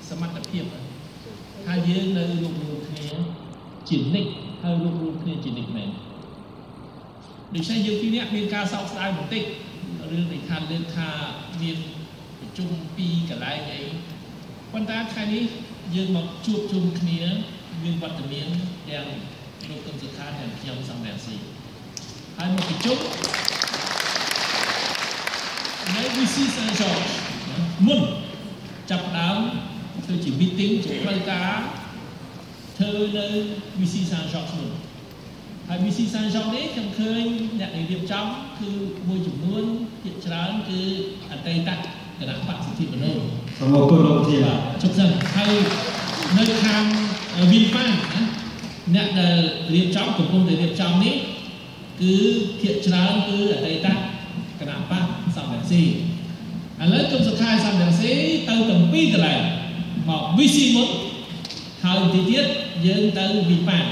សមត្ថភាពថាយើងនៅរួមគ្នាជានិច្ចហើយរួមគ្នាជានិច្ចមែនដូច្នេះយើងពីរនាក់មានការសោកស្ដាយបន្តិចរឿងនៃខាងលើកថាមានប្រជុំពីរកន្លែងអីប៉ុន្តែថ្ងៃនេះយើងមកជួបជុំគ្នាមានវត្តមានទាំងលោកកឹមសុខាទាំងខ្ញុំសំរងស៊ីហើយមកប្រជុំនៅ VC Saint George មុនចាប់ដើមធ្វើជា meeting ជាផ្លូវការធ្វើនៅ VC Saint George មុនហើយ VC Saint George នេះខ្ញុំឃើញអ្នករៀបចំគឺមួយចំនួនភាគច្រើនគឺអតីតគណៈបក្សសិទ្ធិមនុស្សសូមអរគុណលោកធាជប់សិនហើយនៅខាង VFAN អ្នកដែលរៀបចំកំពុងតែរៀបចំនេះគឺភាគច្រើនគឺអតីតគណៈបក្សសំរងស៊ីឥឡូវគុំសុខាសំរងស៊ីទៅទាំងពីរកន្លែងមក VC មុនហើយទីទៀតយើងទៅ VFAN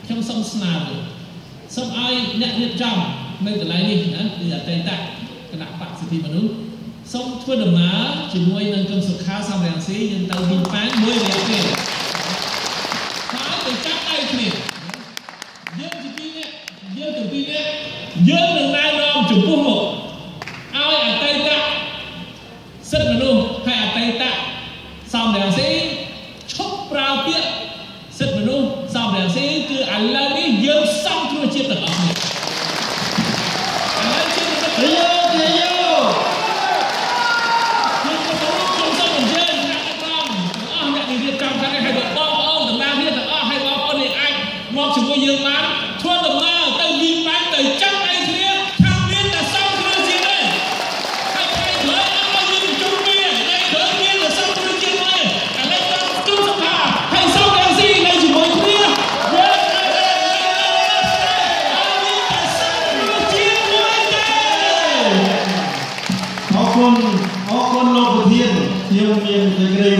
ខ្ញុំសូមស្នើសូមឲ្យអ្នករៀបចំនៅកន្លែងនេះណាគឺអតីតគណៈបក្សសិទ្ធិមនុស្សសូមធ្វើដំណើរជាមួយនឹងគុំសុខាសំរងស៊ីយើងទៅ VFAN មួយរយៈពេលហើយទៅចាប់ដៃគ្នាយើងជាពីរនាក់យើងនឹងណែនាំចំពោះមកឲ្យអតីតសិទ្ធិមនុស្សហើយអតីតសំរងស៊ីឈប់ប្រើពាក្យសិទ្ធិមនុស្សសំរងស៊ីគឺឥឡូវនេះយើងសង់គ្រោះជាតិទាំងអស់នេះឥឡូវជាលោកខ្ញុំសូមអញ្ជើញអ្នកក្រុមអស់អ្នករៀបចំខាងនេះឲ្យបងប្អូនតំណាងរាស្ត្រទាំងអស់ឲ្យបងប្អូននេះអាចមកជាមួយយើងបានធ្វើដំណើរទៅវិញបានទៅចាប់ដៃគ្នាថាមានតែសង់គ្រោះជាតិទេហើយថ្ងៃក្រោយអស់យើងជុំគ្នាថ្ងៃក្រោយមានតែសង់គ្រោះជាតិទេឥឡូវតាមគុំសុខាហើយសំរងស៊ីនៅជាមួយគ្នាយើងអរគុណលោកប្រធានខ្ញុំមានសេចក្តី